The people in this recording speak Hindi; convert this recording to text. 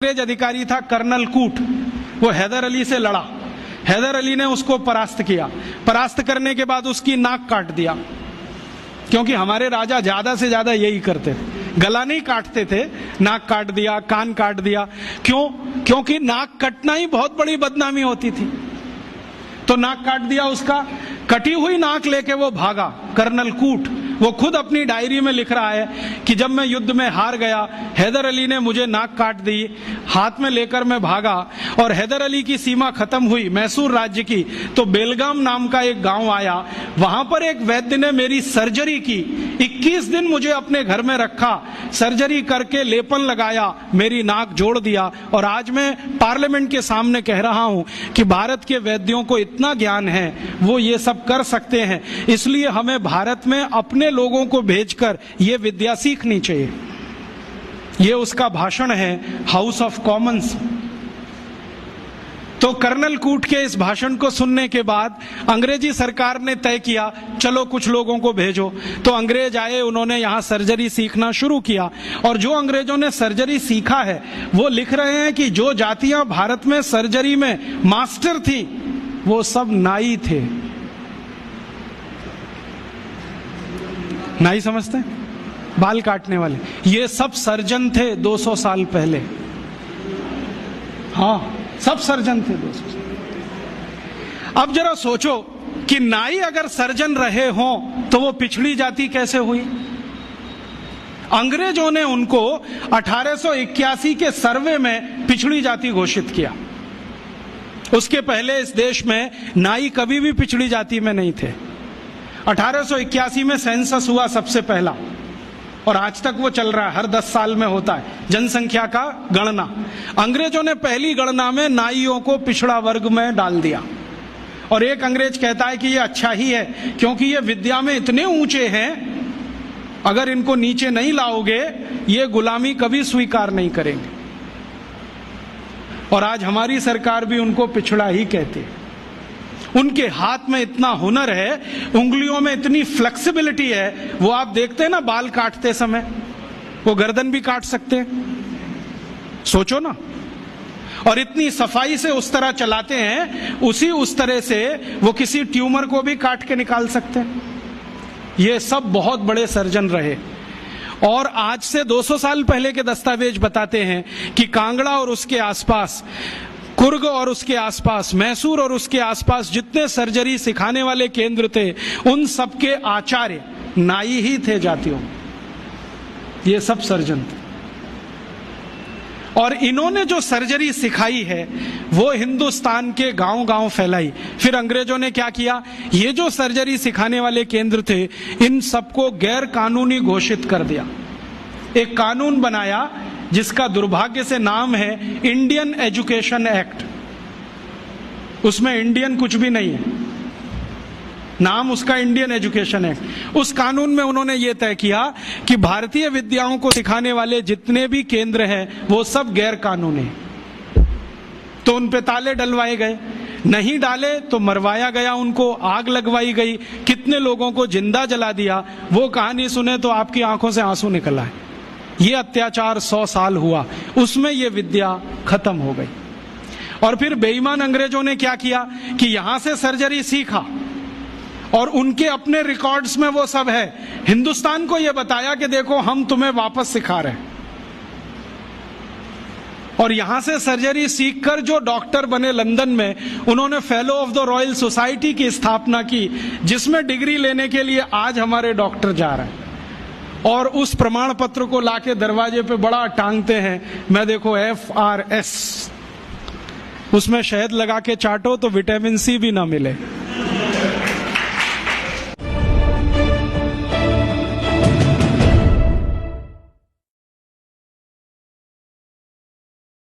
अंग्रेज अधिकारी था कर्नल कूट, वो हैदर अली से लड़ा। हैदर अली ने उसको परास्त किया। परास्त करने के बाद उसकी नाक काट दिया, क्योंकि हमारे राजा ज्यादा से ज्यादा यही करते थे, गला नहीं काटते थे, नाक काट दिया, कान काट दिया। क्यों? क्योंकि नाक कटना ही बहुत बड़ी बदनामी होती थी। तो नाक काट दिया उसका। कटी हुई नाक लेके वो भागा कर्नल कूट। वो खुद अपनी डायरी में लिख रहा है कि जब मैं युद्ध में हार गया, हैदर अली ने मुझे नाक काट दी, हाथ में लेकर मैं भागा और हैदर अली की सीमा खत्म हुई मैसूर राज्य की, तो बेलगाम नाम का एक गांव आया, वहां पर एक वैद्य ने मेरी सर्जरी की। 21 दिन मुझे अपने घर में रखा, सर्जरी करके लेपन लगाया, मेरी नाक जोड़ दिया। और आज मैं पार्लियामेंट के सामने कह रहा हूं कि भारत के वैद्यों को इतना ज्ञान है, वो ये सब कर सकते हैं। इसलिए हमें भारत में अपने लोगों को भेजकर ये विद्या सीखनी चाहिए। ये उसका भाषण है हाउस ऑफ कॉमन्स। तो कर्नल कूट के इस भाषण को सुनने के बाद अंग्रेजी सरकार ने तय किया, चलो कुछ लोगों को भेजो। तो अंग्रेज आए, उन्होंने यहां सर्जरी सीखना शुरू किया। और जो अंग्रेजों ने सर्जरी सीखा है, वो लिख रहे हैं कि जो जातियां भारत में सर्जरी में मास्टर थी, वो सब नाई थे। नाई समझते हैं? बाल काटने वाले, ये सब सर्जन थे 200 साल पहले। हाँ, सब सर्जन थे 200 साल। अब जरा सोचो कि नाई अगर सर्जन रहे हों तो वो पिछड़ी जाति कैसे हुई? अंग्रेजों ने उनको 1881 के सर्वे में पिछड़ी जाति घोषित किया। उसके पहले इस देश में नाई कभी भी पिछड़ी जाति में नहीं थे। 1881 में सेंसस हुआ सबसे पहला, और आज तक वो चल रहा है, हर 10 साल में होता है जनसंख्या का गणना। अंग्रेजों ने पहली गणना में नाइयों को पिछड़ा वर्ग में डाल दिया। और एक अंग्रेज कहता है कि ये अच्छा ही है, क्योंकि ये विद्या में इतने ऊंचे हैं, अगर इनको नीचे नहीं लाओगे ये गुलामी कभी स्वीकार नहीं करेंगे। और आज हमारी सरकार भी उनको पिछड़ा ही कहती है। उनके हाथ में इतना हुनर है, उंगलियों में इतनी फ्लेक्सिबिलिटी है। वो आप देखते हैं ना, बाल काटते समय वो गर्दन भी काट सकते हैं, सोचो ना। और इतनी सफाई से उस तरह चलाते हैं, उस तरह से वो किसी ट्यूमर को भी काट के निकाल सकते हैं। ये सब बहुत बड़े सर्जन रहे। और आज से 200 साल पहले के दस्तावेज बताते हैं कि कांगड़ा और उसके आसपास, कुर्ग और उसके आसपास, मैसूर और उसके आसपास जितने सर्जरी सिखाने वाले केंद्र थे, उन सबके आचार्य नाई ही थे जातियों। ये सब सर्जन थे। और इन्होंने जो सर्जरी सिखाई है वो हिंदुस्तान के गांव गांव फैलाई। फिर अंग्रेजों ने क्या किया, ये जो सर्जरी सिखाने वाले केंद्र थे, इन सबको गैर कानूनी घोषित कर दिया। एक कानून बनाया जिसका दुर्भाग्य से नाम है इंडियन एजुकेशन एक्ट। उसमें इंडियन कुछ भी नहीं है, नाम उसका इंडियन एजुकेशन एक्ट। उस कानून में उन्होंने ये तय किया कि भारतीय विद्याओं को सिखाने वाले जितने भी केंद्र हैं वो सब गैर कानूनी हैं। तो उन पे ताले डलवाए गए, नहीं डाले तो मरवाया गया, उनको आग लगवाई गई, कितने लोगों को जिंदा जला दिया। वो कहानी सुने तो आपकी आंखों से आंसू निकल आए। ये अत्याचार 100 साल हुआ, उसमें ये विद्या खत्म हो गई। और फिर बेईमान अंग्रेजों ने क्या किया कि यहां से सर्जरी सीखा और उनके अपने रिकॉर्ड्स में वो सब है। हिंदुस्तान को ये बताया कि देखो हम तुम्हें वापस सिखा रहे हैं। और यहां से सर्जरी सीखकर जो डॉक्टर बने लंदन में, उन्होंने fellow of the royal society की स्थापना की, जिसमें डिग्री लेने के लिए आज हमारे डॉक्टर जा रहे हैं। और उस प्रमाण पत्र को लाके दरवाजे पे बड़ा टांगते हैं। मैं देखो FRS, उसमें शहद लगा के चाटो तो विटामिन C भी ना मिले।